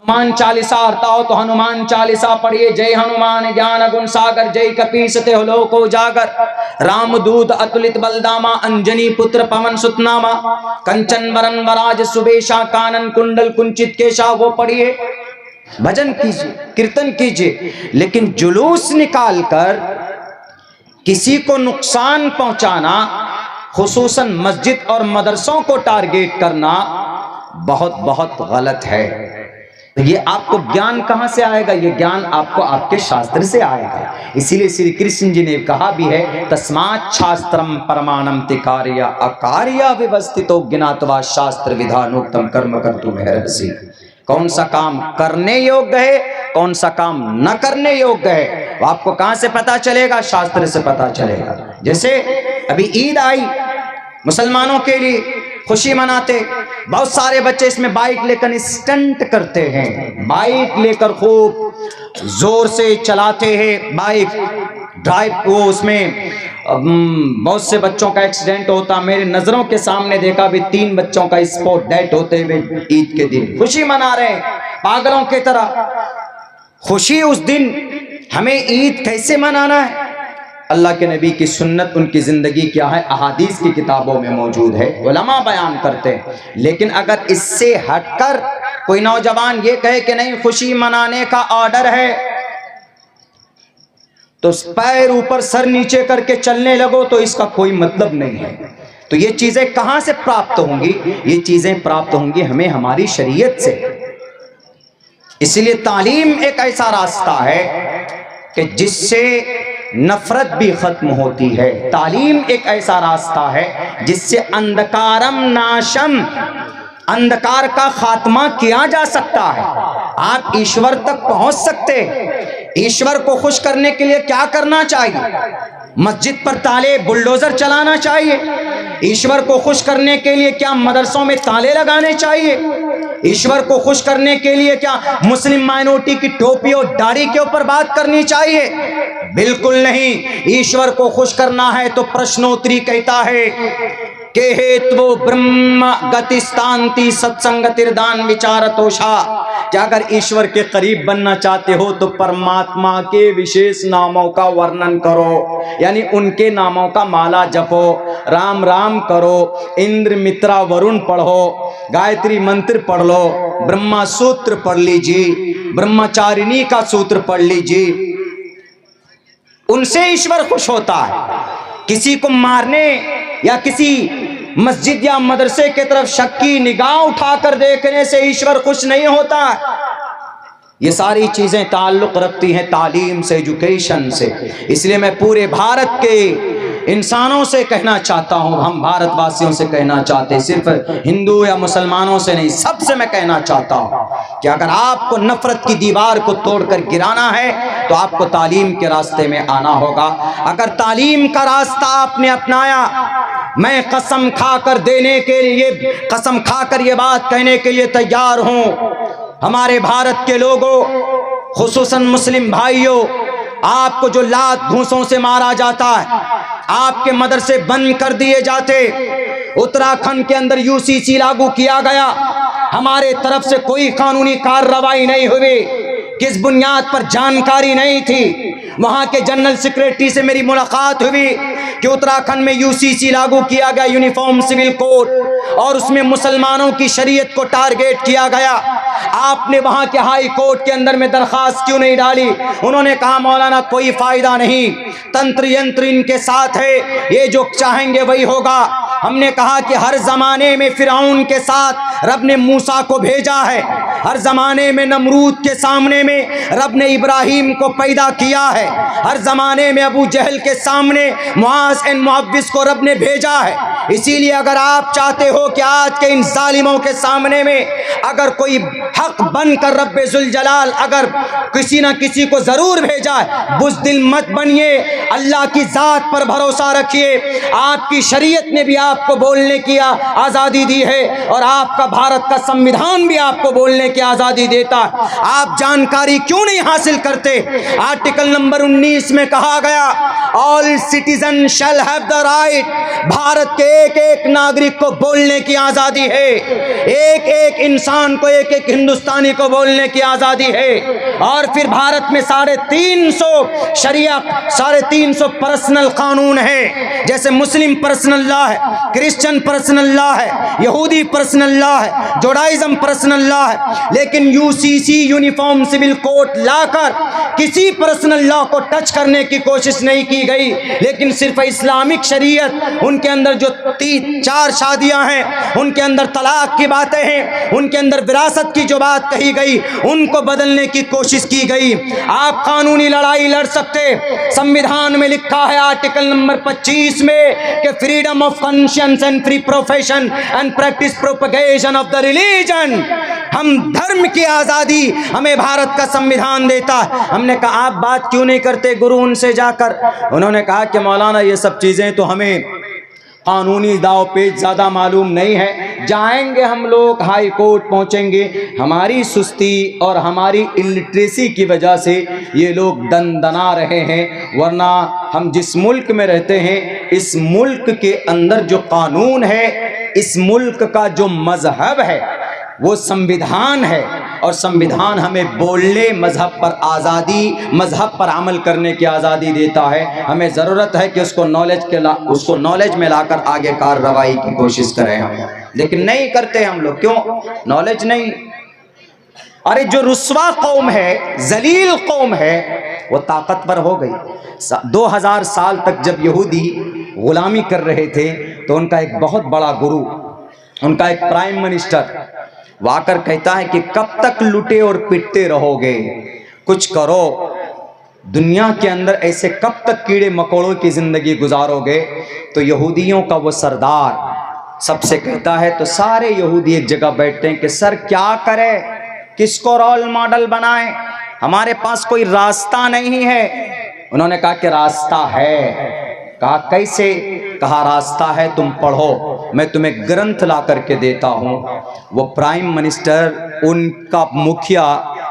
हनुमान चालीसा आता हो तो हनुमान चालीसा पढ़िए। जय हनुमान ज्ञान गुण सागर, जय कपीस तेह लोक उजागर, रामदूत अतुलित बलदामा, अंजनी पुत्र पवन सुत नामा, कंचन वरन वराज सुबेशा, कानन कुंडल कुंचित केशा, वो पढ़िए। भजन कीजिए, कीर्तन कीजिए, लेकिन जुलूस निकालकर किसी को नुकसान पहुंचाना, खुसूसन मस्जिद और मदरसों को टारगेट करना बहुत बहुत गलत है। तो ये आपको ज्ञान कहां से आएगा? ये ज्ञान आपको आपके शास्त्र से आएगा। इसीलिए श्री कृष्ण जी ने कहा भी है, तस्मात् शास्त्रम परमाणम तिकार्य अकार्य व्यवस्थितो ज्ञात्वा शास्त्र विधानोक्तम कर्म कर्तुम अर्हसि। कौन सा काम करने योग्य है, कौन सा काम न करने योग्य है, वो आपको कहां से पता चलेगा? शास्त्र से पता चलेगा। जैसे अभी ईद आई, मुसलमानों के लिए खुशी मनाते, बहुत सारे बच्चे इसमें बाइक लेकर स्टंट करते हैं, बाइक लेकर खूब जोर से चलाते हैं बाइक ड्राइव को, उसमें बहुत से बच्चों का एक्सीडेंट होता। मेरे नजरों के सामने देखा भी 3 बच्चों का स्पॉट डेथ होते हुए ईद के दिन। खुशी मना रहे हैं पागलों की तरह। खुशी उस दिन, हमें ईद कैसे मनाना है? अल्लाह के नबी की सुन्नत, उनकी जिंदगी क्या है, अहादीस की किताबों में मौजूद है, उलमा बयान करते हैं। लेकिन अगर इससे हटकर कोई नौजवान ये कहे कि नहीं खुशी मनाने का ऑर्डर है, तो पैर ऊपर सर नीचे करके चलने लगो, तो इसका कोई मतलब नहीं है। तो ये चीजें कहां से प्राप्त होंगी? ये चीजें प्राप्त होंगी हमें हमारी शरीयत से। इसलिए तालीम एक ऐसा रास्ता है कि जिससे नफरत भी खत्म होती है। तालीम एक ऐसा रास्ता है जिससे अंधकारम नाशम, अंधकार का खात्मा किया जा सकता है। आप ईश्वर तक पहुंच सकते हैं। ईश्वर को खुश करने के लिए क्या करना चाहिए? मस्जिद पर ताले बुलडोजर चलाना चाहिए। ईश्वर को खुश करने के लिए क्या मदरसों में ताले लगाने चाहिए? ईश्वर को खुश करने के लिए क्या मुस्लिम माइनॉरिटी की टोपी और दाढ़ी के ऊपर बात करनी चाहिए? बिल्कुल नहीं। ईश्वर को खुश करना है तो प्रश्नोत्तरी कहता है के हेतु ब्रह्म गतिस्तांति सत्संगतिर्दान विचारतोषा। क्या अगर ईश्वर के करीब बनना चाहते हो तो परमात्मा के विशेष नामों का वर्णन करो, यानी उनके नामों का माला जपो, राम राम करो, इंद्र मित्रा वरुण पढ़ो, गायत्री मंत्र पढ़ लो, ब्रह्मा सूत्र पढ़ लीजिए, ब्रह्मचारिणी का सूत्र पढ़ लीजिए। उनसे ईश्वर खुश होता है। किसी को मारने या किसी मस्जिद या मदरसे की तरफ शक की निगाह उठाकर देखने से ईश्वर खुश नहीं होता। ये सारी चीजें ताल्लुक रखती हैं तालीम से, एजुकेशन से। इसलिए मैं पूरे भारत के इंसानों से कहना चाहता हूं, हम भारतवासियों से कहना चाहते हैं, सिर्फ हिंदू या मुसलमानों से नहीं, सबसे मैं कहना चाहता हूं कि अगर आपको नफरत की दीवार को तोड़कर गिराना है तो आपको तालीम के रास्ते में आना होगा। अगर तालीम का रास्ता आपने अपनाया, मैं कसम खाकर देने के लिए, कसम खाकर ये बात कहने के लिए तैयार हूं, हमारे भारत के लोगों, खुसूसन मुस्लिम भाइयों, आपको जो लात घूंसों से मारा जाता है, आपके मदरसे बंद कर दिए जाते, उत्तराखंड के अंदर यूसीसी लागू किया गया, हमारे तरफ से कोई कानूनी कार्रवाई नहीं हुई, किस बुनियाद पर जानकारी नहीं थी। वहां के जनरल सेक्रेटरी से मेरी मुलाकात हुई कि उत्तराखंड में यूसीसी लागू किया गया, यूनिफॉर्म सिविल कोड, और उसमें मुसलमानों की शरीयत को टारगेट किया गया। आपने वहां के हाई कोर्ट के अंदर में दरखास्त क्यों नहीं डाली? उन्होंने कहा मौलाना कोई फायदा नहीं, तंत्र यंत्र इनके साथ है, ये जो चाहेंगे वही होगा। हमने कहा कि हर जमाने में फिरौन के साथ रब ने मूसा को भेजा है, हर जमाने में नमरूद के सामने में रब ने इब्राहिम को पैदा किया है, हर जमाने में अबू जहल के सामने मुआज एंड मुअव्विस को रब ने भेजा है। इसीलिए अगर आप चाहते हो कि आज के इन जालिमों के सामने में अगर कोई हक बनकर रब्बे जुल जलाल अगर किसी न किसी को जरूर भेजा है, बुज़दिल मत बनिए, अल्लाह की जात पर भरोसा रखिए। आपकी शरीयत ने भी आपको बोलने की आज़ादी दी है और आपका भारत का संविधान भी आपको बोलने की आजादी देता है, आप जानकारी क्यों नहीं हासिल करते? आर्टिकल नंबर 19 में कहा गया, all citizen shall have the right, Bharat के एक एक नागरिक को बोलने की आजादी है, एक एक इंसान को, एक एक हिंदुस्तानी को बोलने की आजादी है। और फिर भारत में 350 शरिया, 350 पर्सनल कानून है, जैसे मुस्लिम पर्सनल लॉ है, क्रिश्चियन पर्सनल लॉ है, यहूदी पर्सनल लॉ है, जोडाइज्म पर्सनल लॉ है। लेकिन यूसीसी यूनिफॉर्म सिविल कोड लाकर किसी पर्सनल लॉ को टच करने की कोशिश नहीं की गई, लेकिन सिर्फ इस्लामिक शरीयत, उनके अंदर जो 4 शादियां हैं, उनके अंदर तलाक की बातें हैं, उनके अंदर विरासत की जो बात कही गई, उनको बदलने की कोशिश की गई। आप कानूनी लड़ाई लड़ सकते, संविधान में लिखा है आर्टिकल नंबर 25 में कि freedom of conscience and free profession and practice propagation of the religion, हम धर्म की आजादी हमें भारत का संविधान देता है। हमने कहा आप बात क्यों नहीं करते गुरु उनसे जाकर? उन्होंने कहा कि मौलाना ये सब चीजें तो हमें कानूनी दाव पेच ज़्यादा मालूम नहीं है, जाएंगे हम लोग हाई कोर्ट पहुंचेंगे, हमारी सुस्ती और हमारी इलिटरेसी की वजह से ये लोग दंदना रहे हैं, वरना हम जिस मुल्क में रहते हैं, इस मुल्क के अंदर जो कानून है, इस मुल्क का जो मजहब है वो संविधान है, और संविधान हमें बोलने, मजहब पर आज़ादी, मजहब पर अमल करने की आज़ादी देता है। हमें ज़रूरत है कि उसको नॉलेज में लाकर आगे कार्रवाई की कोशिश करें हम, लेकिन नहीं करते हम लोग। क्यों? नॉलेज नहीं। अरे जो रुस्वा कौम है, जलील कौम है, वो ताकतवर हो गई। 2000 साल तक जब यहूदी गुलामी कर रहे थे तो उनका एक बहुत बड़ा गुरु, उनका एक प्राइम मिनिस्टर वो आकर कहता है कि कब तक लुटे और पिटते रहोगे, कुछ करो। दुनिया के अंदर ऐसे कब तक कीड़े मकोड़ों की जिंदगी गुजारोगे? तो यहूदियों का वो सरदार सबसे कहता है, तो सारे यहूदी एक जगह बैठते हैं कि सर क्या करें, किसको रोल मॉडल बनाएं, हमारे पास कोई रास्ता नहीं है। उन्होंने कहा कि रास्ता है। कहा कैसे? कहा रास्ता है, तुम पढ़ो, मैं तुम्हें ग्रंथ ला करके देता हूँ। वो प्राइम मिनिस्टर, उनका मुखिया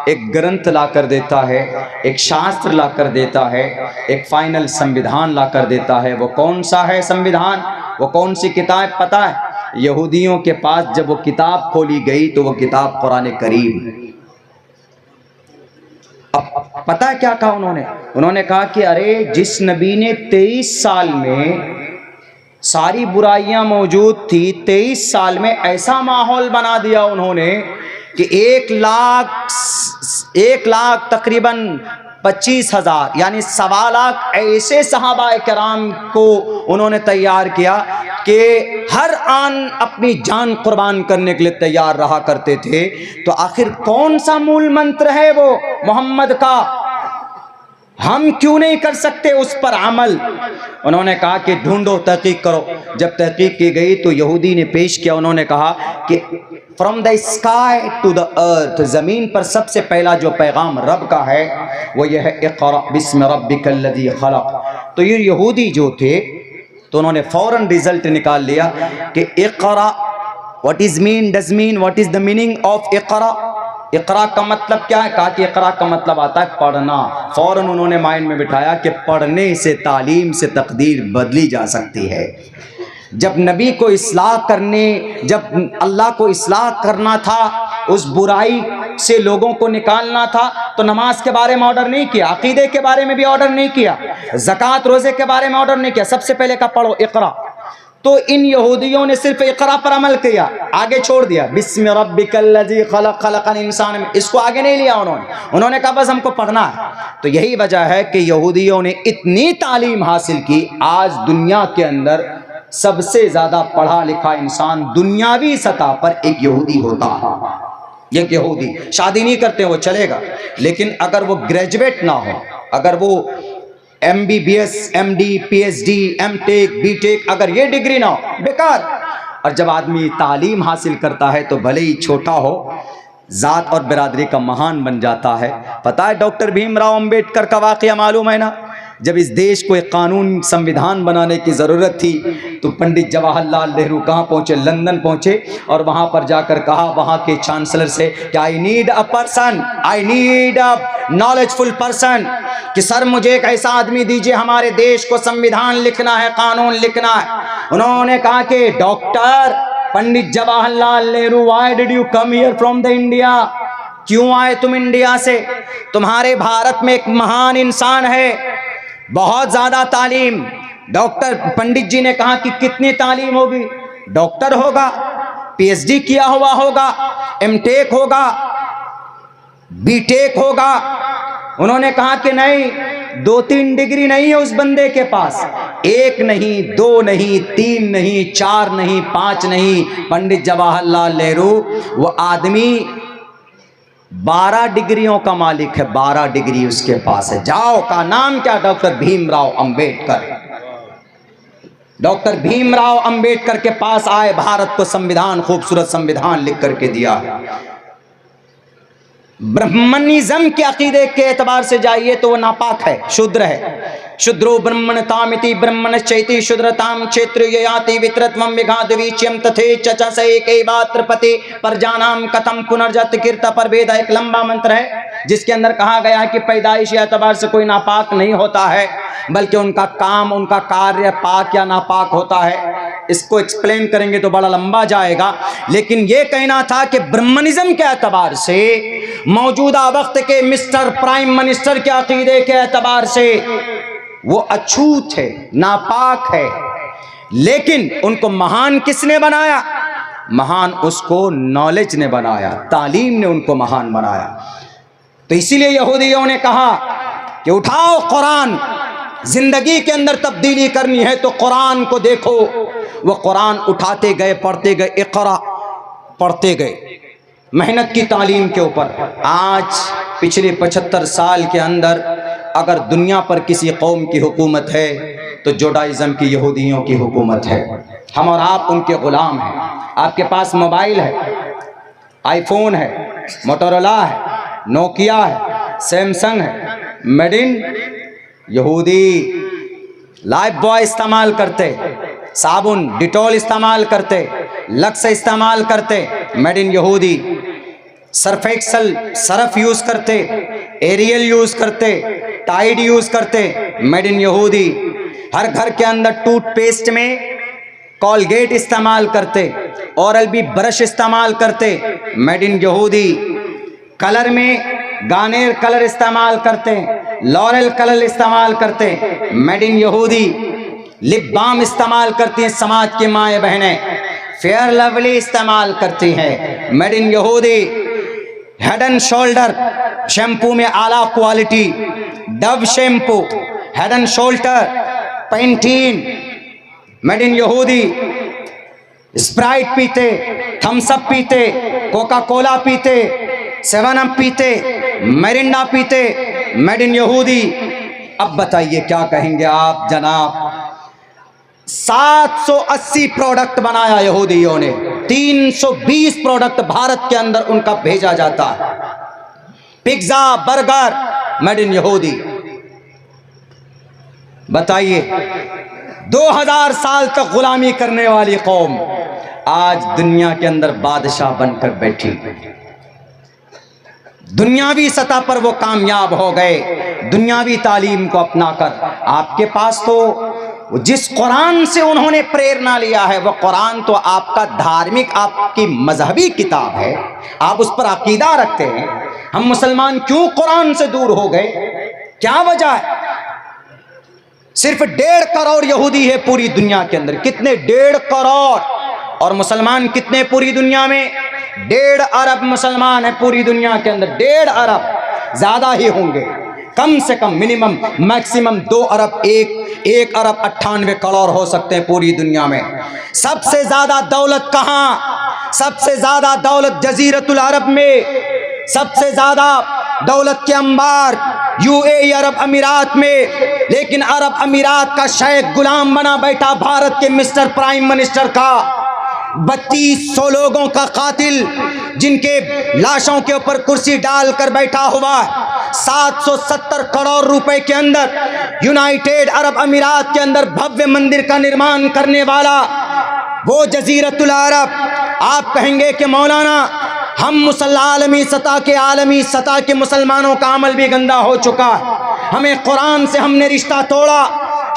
एक ग्रंथ ला कर देता है, एक शास्त्र ला कर देता है, एक फाइनल संविधान ला कर देता है। वो कौन सा है संविधान? वो कौन सी किताब पता है? यहूदियों के पास जब वो किताब खोली गई तो वो किताब कुरान करीम। अब पता है क्या कहा उन्होंने? उन्होंने कहा कि अरे जिस नबी ने 23 साल में सारी बुराइयां मौजूद थी, 23 साल में ऐसा माहौल बना दिया उन्होंने कि 1 लाख तकरीबन 25,000 यानी 1.25 लाख ऐसे सहाबा किराम को उन्होंने तैयार किया कि हर आन अपनी जान कुर्बान करने के लिए तैयार रहा करते थे। तो आखिर कौन सा मूल मंत्र है वो मोहम्मद का? हम क्यों नहीं कर सकते उस पर अमल? उन्होंने कहा कि ढूंढो, तहकीक करो। जब तहकीक की गई तो यहूदी ने पेश किया, उन्होंने कहा कि from the sky to the earth, ज़मीन पर सबसे पहला जो पैगाम रब का है वो यह है, इक़रा बिस्मि रब्बिकल लज़ी खलक़। तो ये यहूदी जो थे तो उन्होंने फौरन रिजल्ट निकाल लिया कि इक़रा what is mean, does mean, what is the meaning of इक़रा? इक़रा का मतलब क्या है? कहा कि इक़रा का मतलब आता है पढ़ना। फौरन उन्होंने माइंड में बिठाया कि पढ़ने से, तालीम से तकदीर बदली जा सकती है। जब नबी को इस्लाह करने, जब अल्लाह को इस्लाह करना था, उस बुराई से लोगों को निकालना था, तो नमाज के बारे में ऑर्डर नहीं किया, अकीदे के बारे में भी ऑर्डर नहीं किया, ज़कात रोज़े के बारे में ऑर्डर नहीं किया। सबसे पहले का पढ़ो इक़रा। तो इन यहूदियों ने सिर्फ इक़रा पर अमल किया, आगे छोड़ दिया बिस्मि रब्बिकल लज़ी खलक़ खलक़ल इंसान, इसको आगे नहीं लिया उन्होंने कहा बस हमको पढ़ना है। तो यही वजह है कि यहूदियों ने इतनी तालीम हासिल की, आज दुनिया के अंदर सबसे ज्यादा पढ़ा लिखा इंसान दुनियावी सतह पर एक यहूदी होता है। एक यहूदी शादी नहीं करते वो चलेगा, लेकिन अगर वो ग्रेजुएट ना हो, अगर वो MBBS, MD, PhD, MTech, BTech अगर ये डिग्री ना हो, बेकार। और जब आदमी तालीम हासिल करता है तो भले ही छोटा हो, जात और बिरादरी का महान बन जाता है। पता है डॉक्टर भीमराव अंबेडकर का वाकया मालूम है ना? जब इस देश को एक कानून संविधान बनाने की ज़रूरत थी तो पंडित जवाहरलाल नेहरू कहाँ पहुँचे? लंदन पहुँचे और वहाँ पर जाकर कहा वहाँ के चांसलर से कि I need a person, I need a knowledgeful person, कि सर मुझे एक ऐसा आदमी दीजिए, हमारे देश को संविधान लिखना है, कानून लिखना है। उन्होंने कहा कि doctor Pandit Jawaharlal Nehru, why did you come here from the India? क्यों आए तुम इंडिया से? तुम्हारे भारत में एक महान इंसान है, बहुत ज्यादा तालीम। डॉक्टर पंडित जी ने कहा कि कितनी तालीम होगी? डॉक्टर होगा, पीएचडी किया हुआ होगा, एमटेक होगा, बीटेक होगा। उन्होंने कहा कि नहीं, 2-3 डिग्री नहीं है उस बंदे के पास, 1 नहीं, 2 नहीं, 3 नहीं, 4 नहीं, 5 नहीं। पंडित जवाहरलाल नेहरू वो आदमी 12 डिग्रियों का मालिक है, 12 डिग्री उसके पास है। जाओ का नाम क्या? डॉक्टर भीमराव अंबेडकर। डॉक्टर भीमराव अंबेडकर के पास आए, भारत को संविधान, खूबसूरत संविधान लिख करके दिया। ब्रह्मनिज्म के अकीदे के एतबार से जाइए तो वो नापाक है, शूद्र है। शूद्रो ब्रह्मणतामिति ब्रह्मणश्चैति शूद्रताम क्षेत्र याति वित्रत्वं विघाद्वीच्यम तथे चचा से एकैवात्रपति परजानाम कथम पुनर्जत कीर्त परभेद। एक लंबा मंत्र है जिसके अंदर कहा गया है कि पैदाइशी एतबार से कोई नापाक नहीं होता है, बल्कि उनका काम, उनका कार्य पाक या नापाक होता है। इसको एक्सप्लेन करेंगे तो बड़ा लंबा जाएगा, लेकिन यह कहना था कि ब्रह्मनिज्म के एतबार से, मौजूदा वक्त के मिस्टर प्राइम मिनिस्टर के अकीदे के एतबार से वो अछूत है, नापाक है। लेकिन उनको महान किसने बनाया? महान उसको नॉलेज ने बनाया, तालीम ने उनको महान बनाया। तो इसीलिए यहूदियों ने कहा कि उठाओ कुरान, जिंदगी के अंदर तब्दीली करनी है तो कुरान को देखो। वो कुरान उठाते गए, पढ़ते गए, इक़रा पढ़ते गए, मेहनत की तालीम के ऊपर। आज पिछले 75 साल के अंदर अगर दुनिया पर किसी कौम की हुकूमत है तो जुडाइज़म की, यहूदियों की हुकूमत है। हम और आप उनके गुलाम हैं। आपके पास मोबाइल है, आईफोन है, मोटोरोला है, नोकिया है, सैमसंग है, मेड इन यहूदी। लाइफ बॉय इस्तेमाल करते, साबुन डिटॉल इस्तेमाल करते, लक्स इस्तेमाल करते, मेड इन यहूदी। सर्फ एक्सल सरफ यूज करते, एरियल यूज करते, टाइड यूज करते, मेड इन यहूदी। हर घर के अंदर टूथपेस्ट में कॉलगेट इस्तेमाल करते, ओरल बी ब्रश इस्तेमाल करते, मेड इन यहूदी। कलर में गार्नियर कलर इस्तेमाल करते, लॉरेल कलर इस्तेमाल करते, मेड इन यहूदी। लिप बाम इस्तेमाल करती हैं समाज की माएँ बहनें, फेयर लवली इस्तेमाल करती हैं, मेड इन यहूदी। हेड एंड शोल्डर शैम्पू में आला quality, Dove shampoo, Head and Shoulder, Pantene, made in यहूदी। स्प्राइट पीते, थम्स अप पीते, कोका कोला पीते, 7 अप पीते, मिरिंडा पीते, मेड इन यहूदी। अब बताइए क्या कहेंगे आप जनाब? 780 प्रोडक्ट बनाया यहूदियों ने, 320 प्रोडक्ट भारत के अंदर उनका भेजा जाता है। पिज्जा, बर्गर, मेड इन यहूदी। बताइए, 2000 साल तक गुलामी करने वाली कौम आज दुनिया के अंदर बादशाह बनकर बैठी। दुनियावी सतह पर वो कामयाब हो गए, दुनियावी तालीम को अपनाकर। आपके पास तो जिस कुरान से उन्होंने प्रेरणा लिया है, वह कुरान तो आपका धार्मिक, आपकी मजहबी किताब है, आप उस पर अकीदा रखते हैं। हम मुसलमान क्यों कुरान से दूर हो गए? क्या वजह है? सिर्फ 1.5 करोड़ यहूदी है पूरी दुनिया के अंदर। कितने? 1.5 करोड़। और मुसलमान कितने पूरी दुनिया में? 1.5 अरब मुसलमान है पूरी दुनिया के अंदर। 1.5 अरब, ज्यादा ही होंगे, कम से कम मिनिमम मैक्सिमम 2 अरब, 1 अरब 98 करोड़ हो सकते हैं पूरी दुनिया में। सबसे ज्यादा दौलत कहाँ? सबसे ज्यादा दौलत जजीरतुल अरब में, सबसे ज्यादा दौलत के अंबार यूएई अरब अमीरात में। लेकिन अरब अमीरात का शेख गुलाम बना बैठा भारत के मिस्टर प्राइम मिनिस्टर का। 3200 लोगों का कातिल, जिनके लाशों के ऊपर कुर्सी डालकर बैठा हुआ है। 770 करोड़ रुपए के अंदर यूनाइटेड अरब अमीरात के अंदर भव्य मंदिर का निर्माण करने वाला वो जजीरतुल अरब, आप कहेंगे कि मौलाना हम आलमी सतह के मुसलमानों का अमल भी गंदा हो चुका, हमें कुरान से हमने रिश्ता तोड़ा,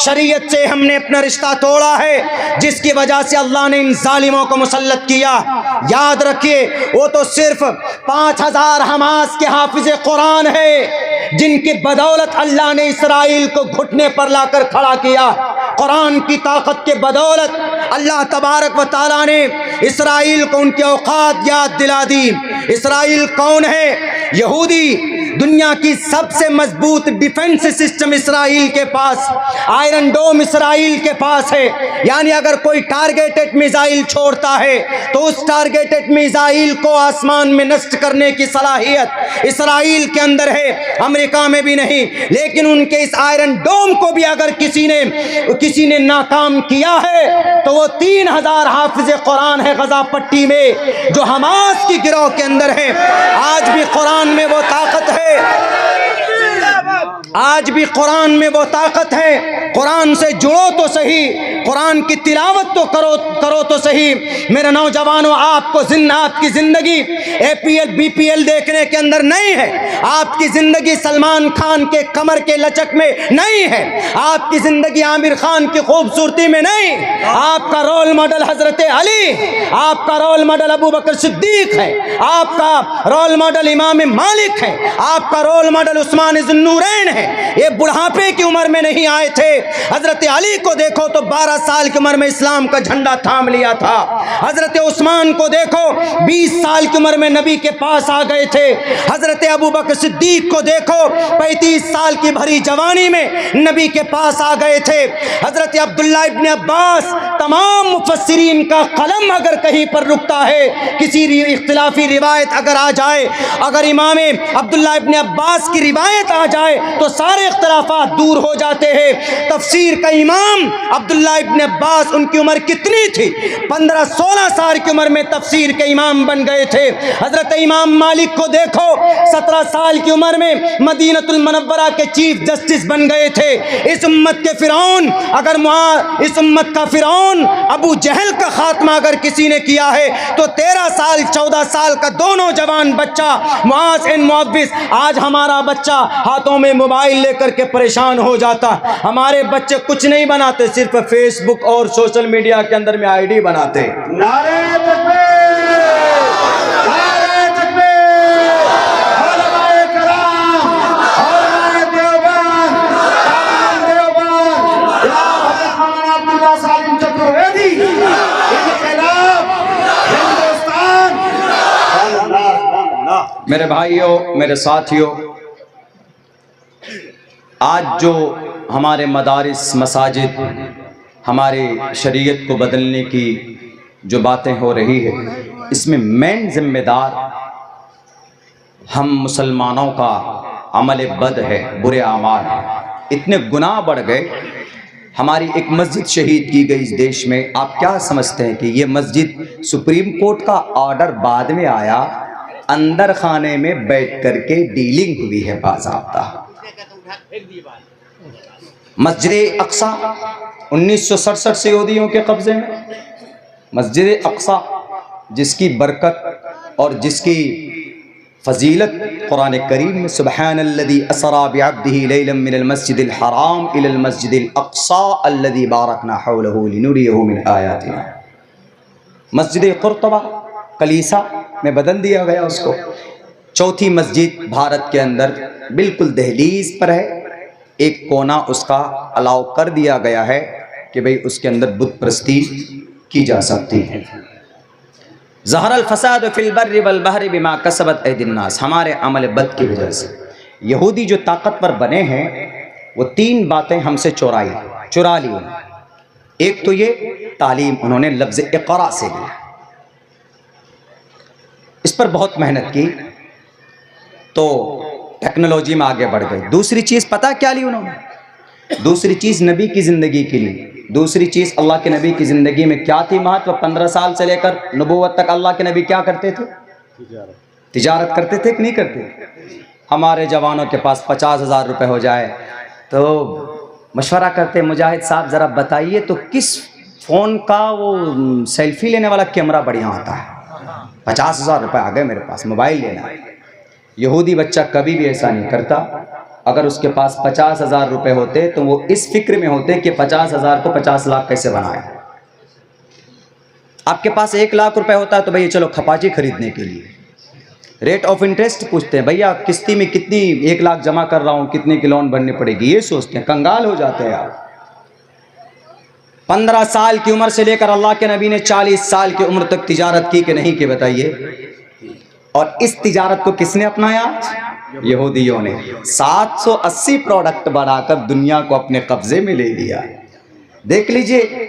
शरीयत से हमने अपना रिश्ता तोड़ा है, जिसकी वजह से अल्लाह ने इन जालिमों को मुसल्लत किया। याद रखिए, वो तो सिर्फ 5000 हमास के हाफिज कुरान है जिनकी बदौलत अल्लाह ने इसराइल को घुटने पर लाकर खड़ा किया। कुरान की ताकत के बदौलत अल्लाह तबारक व तआला ने इसराइल को उनके औकात याद दिला दी। इसराइल कौन है? यहूदी। दुनिया की सबसे मजबूत डिफेंस सिस्टम इसराइल के पास, आयरन डोम इसराइल के पास है। यानी अगर कोई टारगेटेड मिसाइल छोड़ता है तो उस टारगेटेड मिसाइल को आसमान में नष्ट करने की सलाहियत इसराइल के अंदर है, अमेरिका में भी नहीं। लेकिन उनके इस आयरन डोम को भी अगर किसी ने नाकाम किया है तो वो 3000 हाफिज कुरान है गजा पट्टी में, जो हमास की गिरोह के अंदर है। आज भी कुरान में वो ताकत है, आज भी कुरान में वो ताकत है। कुरान से जुड़ो तो सही, कुरान की तिलावत तो करो तो सही। मेरे नौजवानों, आपकी जिंदगी APL BPL देखने के अंदर नहीं है, आपकी जिंदगी सलमान खान के कमर के लचक में नहीं है, आपकी जिंदगी आमिर खान की खूबसूरती में नहीं। आपका रोल मॉडल हजरत अली, आपका रोल मॉडल अबू बकर सिद्दीक है, आपका रोल मॉडल इमाम मालिक है, आपका रोल मॉडल उस्मान ज़ुन्नूरैन है। ये बुढ़ापे की उम्र में नहीं आए थे। हजरत अली को देखो तो 12 साल की उम्र में इस्लाम का झंडा थाम लिया था। हजरत उस्मान को देखो 20 साल की उम्र में नबी के पास आ गए थे। हजरत अबू बकर सिद्दीक को देखो 35 साल की भरी जवानी में नबी के पास आ गए थे। हजरत अब्दुल्ला इब्न अब्बास, तमाम मुफस्सिरीन का कलम अगर कहीं पर रुकता है, किसी इख्तिलाफी रिवायत अगर आ जाए, अगर इमाम अब्दुल्ला इब्न अब्बास की रिवायत आ जाए तो सारे इख्तिलाफात दूर हो जाते हैं। तफसीर का इमाम अब्दुल्ला इब्न अब्बास, उनकी उम्र कितनी थी? 15-16 साल की उम्र में तफसीर के इमाम बन गए थे। हजरत इमाम मालिक को देखो 17 साल की उम्र में मदीनतुल मुनव्वरा के चीफ जस्टिस बन गए थे। इस उम्मत के फिरौन, इस उम्मत का फिरौन अबू जहल का खात्मा अगर किसी ने किया है तो 13 साल 14 साल का दोनों जवान बच्चा मुआज़ इब्न मुअव्विज़। आज हमारा बच्चा हाथों में मोबाइल लेकर के परेशान हो जाता। हमारे बच्चे कुछ नहीं बनाते, सिर्फ फेसबुक और सोशल मीडिया के अंदर में आईडी बनाते। नारे तकबीर, नारे तकबीर, उलमाए कराम, उलमाए देवबंद, या हज़रत मौलाना अब्दुल्ला सालिम चतुर्वेदी, इनके खिलाफ हिंदुस्तान। मेरे भाइयों, मेरे साथियों, आज जो हमारे मदारिस, मसाजिद, हमारे शरीयत को बदलने की जो बातें हो रही है, इसमें मेन जिम्मेदार हम मुसलमानों का अमल बद है, बुरे आमाल है। इतने गुनाह बढ़ गए। हमारी एक मस्जिद शहीद की गई इस देश में। आप क्या समझते हैं कि ये मस्जिद, सुप्रीम कोर्ट का ऑर्डर बाद में आया, अंदर खाने में बैठ करके डीलिंग हुई है बाज़ाब्ता। मस्जिद अक्सा 1967 से यहूदियों के कब्जे में। मस्जिद अक्सा जिसकी बरकत और जिसकी फजीलत कुरान करीम में सुब्हानल्लज़ी असरा बिअब्दिही लैलन मिनल मस्जिदिल हराम इलल मस्जिदिल अक्सा अल्लज़ी बारकना हौलहु लिनुरियहु मिन आयातिना। मस्जिद कुर्तबा कलीसा में बदल दिया गया उसको। चौथी मस्जिद भारत के अंदर बिल्कुल दहलीज पर है। एक कोना उसका अलाउ कर दिया गया है कि भाई उसके अंदर बुत प्रस्ती की जा सकती है। ज़हरल फसाद फिल बर्रि वल बहरि बिमा कसबत ऐदिन नास। हमारे अमल बद की वजह से यहूदी जो ताकतवर बने हैं वो 3 बातें हमसे चुरा ली। एक तो ये तालीम, उन्होंने लफ्ज़ इक़रा से लिया, इस पर बहुत मेहनत की तो टेक्नोलॉजी में आगे बढ़ गए। दूसरी चीज़ पता क्या ली उन्होंने? दूसरी चीज़ नबी की ज़िंदगी के लिए। दूसरी चीज़ अल्लाह के नबी की ज़िंदगी में क्या थी महत्व? 15 साल से लेकर नबूवत तक अल्लाह के नबी क्या करते थे? तिजारत करते थे कि नहीं करते? हमारे जवानों के पास 50,000 रुपये हो जाए तो मशवरा करते, मुजाहिद साहब ज़रा बताइए तो किस फ़ोन का वो सेल्फी लेने वाला कैमरा बढ़िया आता है। 50,000 रुपये आ गए मेरे पास, मोबाइल लेना है। यहूदी बच्चा कभी भी ऐसा नहीं करता। अगर उसके पास 50,000 रुपये होते तो वो इस फिक्र में होते कि 50,000 को 50 लाख कैसे बनाए। आपके पास 1 लाख रुपए होता है तो भैया चलो खपाची खरीदने के लिए रेट ऑफ इंटरेस्ट पूछते हैं, भैया किस्ती में कितनी 1 लाख जमा कर रहा हूं, कितने की लोन भरनी पड़ेगी, ये सोचते हैं। कंगाल हो जाते हैं आप। 15 साल की उम्र से लेकर अल्लाह के नबी ने 40 साल की उम्र तक तिजारत की कि नहीं की बताइए। और इस तिजारत को किसने अपनाया? यहूदियों ने। 780 प्रोडक्ट बनाकर दुनिया को अपने कब्जे में ले लिया। देख लीजिए,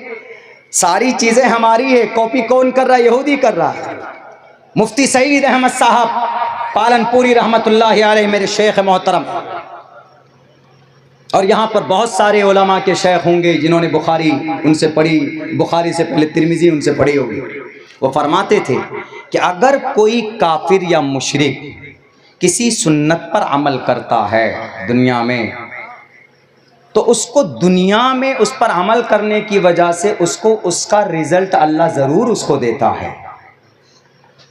सारी चीजें हमारी है, कॉपी कौन कर रहा है? यहूदी कर रहा है। मुफ्ती सईद अहमद साहब पालनपुरी रहमतुल्लाह अलैह मेरे शेख मोहतरम, और यहाँ पर बहुत सारे उलमा के शेख होंगे जिन्होंने बुखारी उनसे पढ़ी, बुखारी से पहले तिरमिजी उनसे पढ़ी होगी। वो फरमाते थे कि अगर कोई काफिर या मुशरिक किसी सुन्नत पर अमल करता है दुनिया में, तो उसको दुनिया में उस पर अमल करने की वजह से उसको उसका रिजल्ट अल्लाह ज़रूर उसको देता है।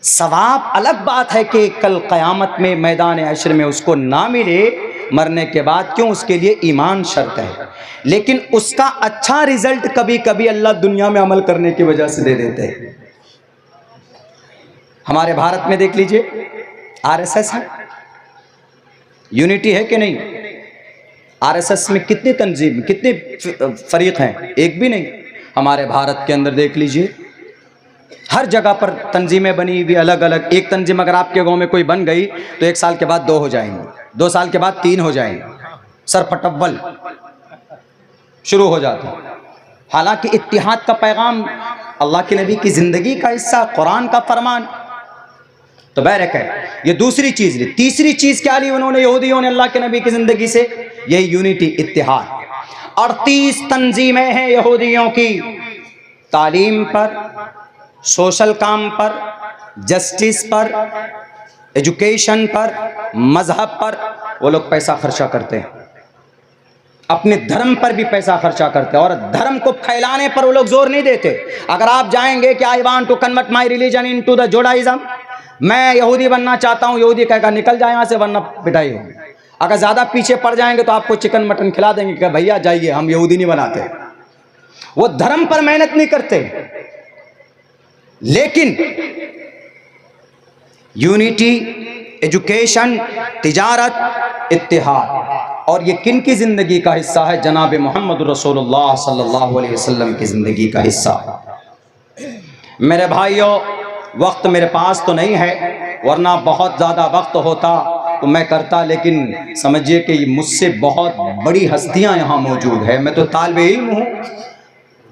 सवाब अलग बात है कि कल क़यामत में मैदान हश्र में उसको ना मिले मरने के बाद, क्यों? उसके लिए ईमान शर्त है। लेकिन उसका अच्छा रिजल्ट कभी कभी अल्लाह दुनिया में अमल करने की वजह से दे देते हैं। हमारे भारत में देख लीजिए, आरएसएस है, यूनिटी है कि नहीं? आरएसएस में कितनी तंजीम, कितने फरीक हैं? एक भी नहीं। हमारे भारत के अंदर देख लीजिए, हर जगह पर तंजीमें बनी हुई अलग अलग। एक तंजीम अगर आपके गांव में कोई बन गई तो 1 साल के बाद 2 हो जाएंगे, 2 साल के बाद 3 हो जाएंगे, सरपटव्वल शुरू हो जाता है। हालांकि इत्तिहाद का पैगाम अल्लाह के नबी की ज़िंदगी का हिस्सा, कुरान का फरमान। तो बैरक है, ये दूसरी चीज़ ली। तीसरी चीज़ क्या ली उन्होंने, यहूदियों ने अल्लाह के नबी की ज़िंदगी से? यही यूनिटी, इत्तिहाद। 38 तंजीमें हैं यहूदियों की, तालीम पर, सोशल काम पर, जस्टिस पर, एजुकेशन पर, मजहब पर वो लोग पैसा खर्चा करते हैं। अपने धर्म पर भी पैसा खर्चा करते हैं और धर्म को फैलाने पर वो लोग जोर नहीं देते। अगर आप जाएंगे कि I want to convert my religion into the Judaism, मैं यहूदी बनना चाहता हूँ, यहूदी कहेगा निकल जाए यहाँ से वरना पिटाई होगी। अगर ज़्यादा पीछे पड़ जाएंगे तो आपको चिकन मटन खिला देंगे कि भैया जाइए, हम यहूदी नहीं बनाते। वो धर्म पर मेहनत नहीं करते। लेकिन यूनिटी, एजुकेशन, तिजारत, इत्तिहाद, और ये किन की ज़िंदगी का हिस्सा है? जनाब मोहम्मद रसूलुल्लाह सल्लल्लाहु अलैहि वसल्लम की ज़िंदगी का हिस्सा। मेरे भाइयों, वक्त मेरे पास तो नहीं है, वरना बहुत ज़्यादा वक्त होता तो मैं करता, लेकिन समझिए कि मुझसे बहुत बड़ी हस्तियां यहाँ मौजूद है। मैं तो तालिबे इल्म हूँ,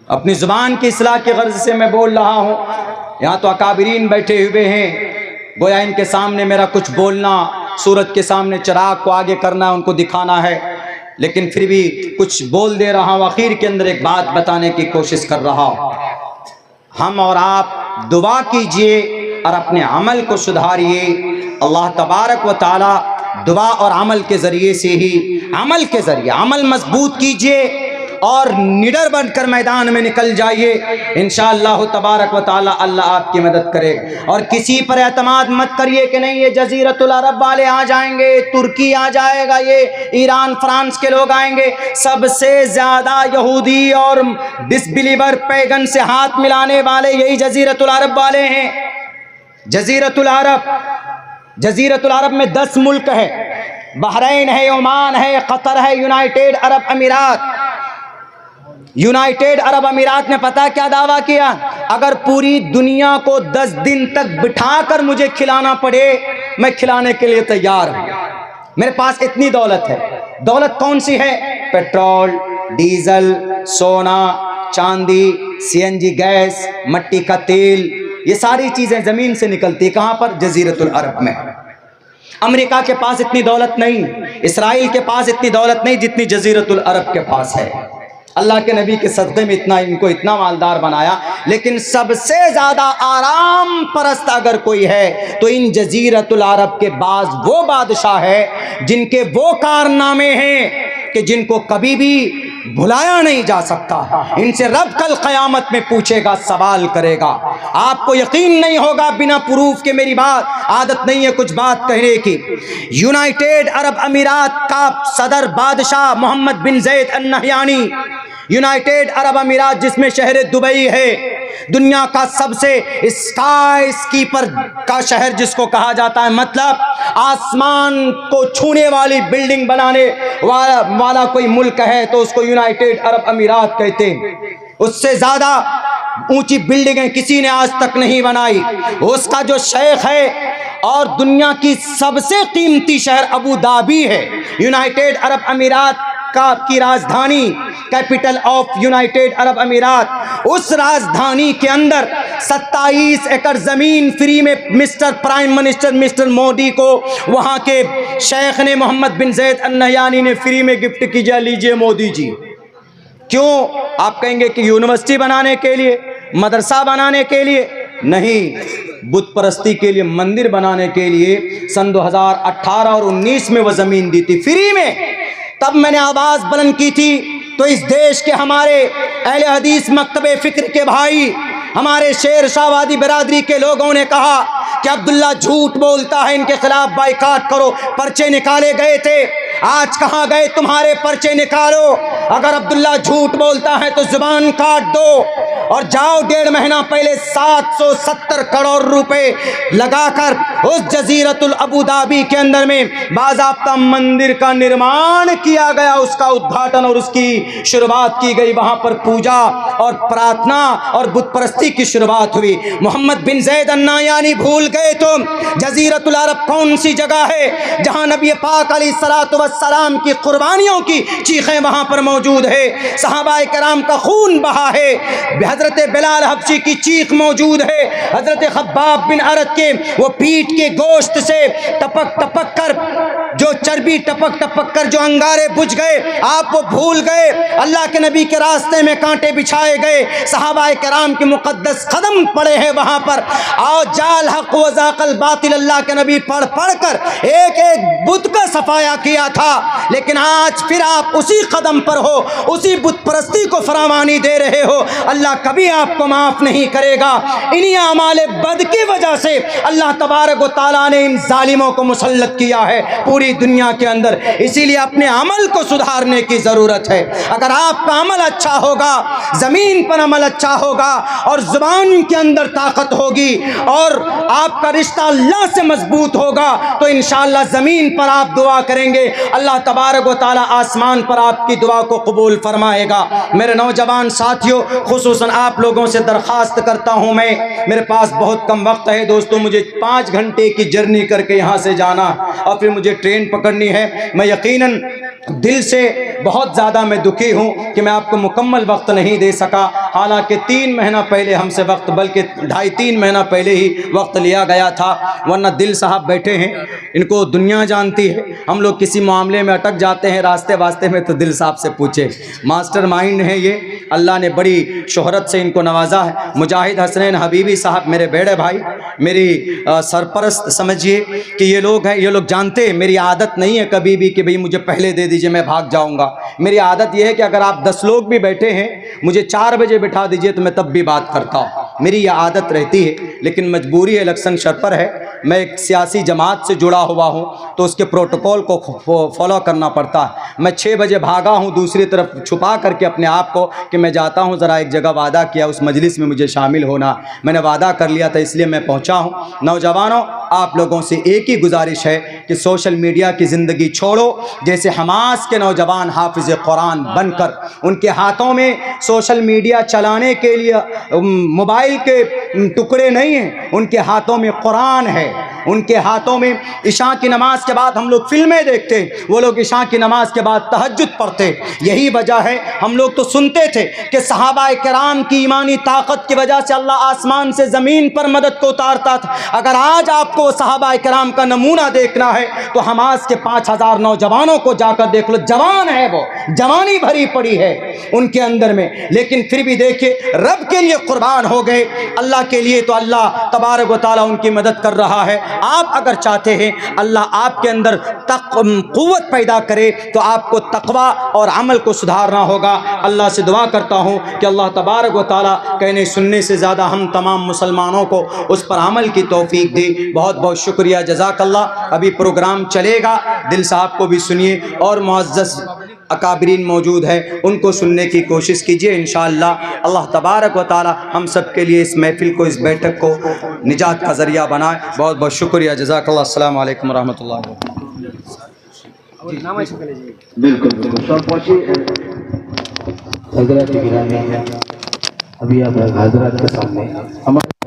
अपनी ज़ुबान की इस्लाह की गर्ज से मैं बोल रहा हूँ। यहाँ तो अकाबिरीन बैठे हुए हैं, गोया इनके सामने मेरा कुछ बोलना, सूरज के सामने चिराग को आगे करना, उनको दिखाना है, लेकिन फिर भी कुछ बोल दे रहा हूँ। आखिर के अंदर एक बात बताने की कोशिश कर रहा हूँ। हम और आप दुआ कीजिए और अपने अमल को सुधारिए। अल्लाह तबारक व ताला दुआ और अमल के ज़रिए से ही, अमल के ज़रिए अमल मजबूत कीजिए और निडर बनकर मैदान में निकल जाइए। इंशाअल्लाह तबारक व ताला अल्लाह आपकी मदद करे। और किसी पर एतमाद मत करिए कि नहीं ये जजीरतुल अरब वाले आ जाएंगे, तुर्की आ जाएगा, ये ईरान फ्रांस के लोग आएंगे। सबसे ज़्यादा यहूदी और डिसबिलीवर पैगन से हाथ मिलाने वाले यही जजीरतुल अरब वाले हैं। जजीरतुल अरब में 10 मुल्क है, बहरैन है, ओमान है, कतर है, यूनाइटेड अरब अमीरात। यूनाइटेड अरब अमीरात ने पता क्या दावा किया? अगर पूरी दुनिया को 10 दिन तक बिठाकर मुझे खिलाना पड़े, मैं खिलाने के लिए तैयार हूं। मेरे पास इतनी दौलत है। दौलत कौन सी है? पेट्रोल, डीजल, सोना, चांदी, सीएनजी गैस, मट्टी का तेल, ये सारी चीजें जमीन से निकलती है। कहां पर? जजीरतुल अरब में। अमेरिका के पास इतनी दौलत नहीं, इसराइल के पास इतनी दौलत नहीं जितनी जजीरतुल अरब के पास है। अल्लाह के नबी के सदक़े में इनको इतना मालदार बनाया। लेकिन सबसे ज़्यादा आराम परस्त अगर कोई है तो इन जजीरतुल अरब के बाज़ वो बादशाह है जिनके वो कारनामे हैं कि जिनको कभी भी भुलाया नहीं जा सकता। इनसे रब कल क़यामत में पूछेगा, सवाल करेगा। आपको यकीन नहीं होगा बिना प्रूफ के, मेरी बात आदत नहीं है कुछ बात कहने की। यूनाइटेड अरब अमीरात का सदर बादशाह मोहम्मद बिन ज़ैद अल नहयानी, यूनाइटेड अरब अमीरात जिसमें शहर दुबई है, दुनिया का सबसे स्काई स्कीपर का शहर जिसको कहा जाता है, मतलब आसमान को छूने वाली बिल्डिंग बनाने वाला कोई मुल्क है तो उसको यूनाइटेड अरब अमीरात कहते हैं। उससे ज्यादा ऊंची बिल्डिंगें किसी ने आज तक नहीं बनाई। उसका जो शेख है और दुनिया की सबसे कीमती शहर अबू धाबी है। यूनाइटेड अरब अमीरात की राजधानी, कैपिटल ऑफ यूनाइटेड अरब अमीरात, उस राजधानी के अंदर 27 एकड़ जमीन फ्री में mister prime minister mister Modi को वहां के शेख ने, मोहम्मद बिन ज़ैद अल नहयानी ने फ्री में गिफ्ट किया, लीजिए मोदी जी। क्यों? आप कहेंगे कि यूनिवर्सिटी बनाने के लिए, मदरसा बनाने के लिए नहीं, बुत परस्ती के लिए, मंदिर बनाने के लिए सन 2018 और 19 में वह जमीन दी थी फ्री में। तब मैंने आवाज बुलंद की थी तो इस देश के हमारे अहले हदीस मकतबे फिक्र के भाई, हमारे शेर शाहवादी बिरादरी के लोगों ने कहा कि अब्दुल्ला झूठ बोलता है, इनके खिलाफ बाइकाट करो। पर्चे निकाले गए थे, आज कहाँ गए तुम्हारे पर्चे? निकालो। अगर अब्दुल्ला झूठ बोलता है तो जुबान काट दो और जाओ। 1.5 महीना पहले 770 करोड़ रुपए लगाकर उस जजीरतुल अबू धाबी के अंदर में बाज़ाब्ता मंदिर का निर्माण किया गया, उसका उद्घाटन और उसकी शुरुआत की गई। वहां पर पूजा और प्रार्थना और बुत परस्ती की शुरुआत हुई। मोहम्मद बिन ज़ैद अल नहयानी भूल गए तुम जजीरतुल अरब कौन सी जगह है जहां नबी पाक अलैहिस्सलातु वस्सलाम की कुर्बानियों की चीखें वहां पर मौजूद है, सहाबाए किराम का खून बहा है, हजरत बिलाल हबशी की चीख मौजूद है, हजरत खब्बाब बिन अरद के वो पीठ के गोश्त से टपक टपक कर जो चर्बी टपक टपक कर जो अंगारे बुझ गए, आप वो भूल गए। अल्लाह के नबी के रास्ते में कांटे बिछाए गए, सहाबाए किराम के मुकद्दस कदम पड़े हैं वहां पर। आओ जाल हक व ज़ाक़ल बातिल, अल्लाह के नबी पढ़ पढ़ कर एक एक बुत का सफाया किया था। लेकिन आज फिर आप उसी कदम पर हो, उसी बुत परस्ती को फरावानी दे रहे हो। अल्लाह कभी आपको माफ नहीं करेगा। इन्हीं अमाले बद की वजह से अल्लाह तबारक व तआला ने इन जालिमों को मुसल्लत किया है पूरी दुनिया के अंदर। इसीलिए अपने अमल को सुधारने की जरूरत है। अगर आपका अमल अच्छा होगा, जमीन पर अमल अच्छा होगा और जुबान के अंदर ताकत होगी और आपका रिश्ता अल्लाह से मजबूत होगा तो इंशाअल्लाह जमीन पर आप दुआ करेंगे, अल्लाह तबारक व तआला आसमान पर आपकी दुआ को कबूल फरमाएगा। मेरे नौजवान साथियों, खुसूसन आप लोगों से दरख्वास्त करता हूँ, मेरे पास बहुत कम वक्त है दोस्तों, मुझे 5 घंटे की जर्नी करके यहाँ से जाना और फिर मुझे ट्रेन पकड़नी है। मैं यकीनन दिल से बहुत ज़्यादा मैं दुखी हूँ कि मैं आपको मुकम्मल वक्त नहीं दे सका। हालांकि 3 महीना पहले हमसे वक्त, बल्कि 2.5-3 महीना पहले ही वक्त लिया गया था, वरना दिल साहब बैठे हैं, इनको दुनिया जानती है। हम लोग किसी मामले में अटक जाते हैं रास्ते वास्ते में तो दिल साहब से पूछे, मास्टरमाइंड है ये, अल्लाह ने बड़ी शोहरत से इनको नवाजा है। मुजाहिद हसनैन हबीबी साहब मेरे बड़े भाई, मेरी सरपरस्त समझिए कि ये लोग हैं। ये लोग जानते हैं मेरी आदत नहीं है कभी भी कि भाई मुझे पहले दे दीजिए मैं भाग जाऊंगा। मेरी आदत यह है कि अगर आप 10 लोग भी बैठे हैं, मुझे 4 बजे बिठा दीजिए तो मैं तब भी बात करता हूँ, मेरी यह आदत रहती है। लेकिन मजबूरी है, इलेक्शन शर्पर है, मैं एक सियासी जमात से जुड़ा हुआ हूँ तो उसके प्रोटोकॉल को फॉलो करना पड़ता है। मैं 6 बजे भागा हूँ दूसरी तरफ छुपा करके अपने आप को कि मैं जाता हूँ ज़रा एक जगह, वादा किया उस मजलिस में मुझे शामिल होना, मैंने वादा कर लिया था इसलिए मैं पहुँचा हूँ। नौजवानों, आप लोगों से एक ही गुजारिश है कि सोशल मीडिया की ज़िंदगी छोड़ो। जैसे हमास के नौजवान हाफिज़ कुरान बनकर, उनके हाथों में सोशल मीडिया चलाने के लिए मोबाइल के टुकड़े नहीं हैं, उनके हाथों में कुरान है। उनके हाथों में इशा की नमाज के बाद हम लोग फिल्में देखते, वो लोग इशा की नमाज के बाद तहज्जुद पढ़ते। यही वजह है, हम लोग तो सुनते थे कि सहाबाए किराम की ईमानी ताकत की वजह से अल्लाह आसमान से ज़मीन पर मदद को उतारता था। अगर आज आपको सहाबाए किराम का नमूना देखना है तो हमास के 5000 नौजवानों को जाकर देख लो, जवान है, वो जवानी भरी पड़ी है उनके अंदर में, लेकिन फिर भी देखिए रब के लिए कुर्बान हो गए, अल्लाह के लिए, तो अल्लाह तबारक व तआला उनकी मदद कर रहा है। आप अगर चाहते हैं अल्लाह आपके अंदर क़ुव्वत पैदा करे तो आपको तक़वा और अमल को सुधारना होगा। अल्लाह से दुआ करता हूँ कि अल्लाह तबारक व तआला कहने सुनने से ज़्यादा हम तमाम मुसलमानों को उस पर अमल की तौफीक दे। बहुत बहुत शुक्रिया, जज़ाकल्लाह। अभी प्रोग्राम चलेगा, दिल साहब को भी सुनिए और मुअज़्ज़ज़ अकाबरीन मौजूद है, उनको सुनने की कोशिश कीजिए। इंशाअल्लाह अल्लाह तबारक व तआला हम सब के लिए इस महफिल को, इस बैठक को निजात का ज़रिया बनाए। बहुत बहुत शुक्रिया, जज़ाकल्लाह। अस्सलामु अलैकुम रहमतुल्लाह। बिल्कुल बिल्कुल सब पहुंचिए। हजरत गिरामी है, अभी आप हजरत के सामने हमारे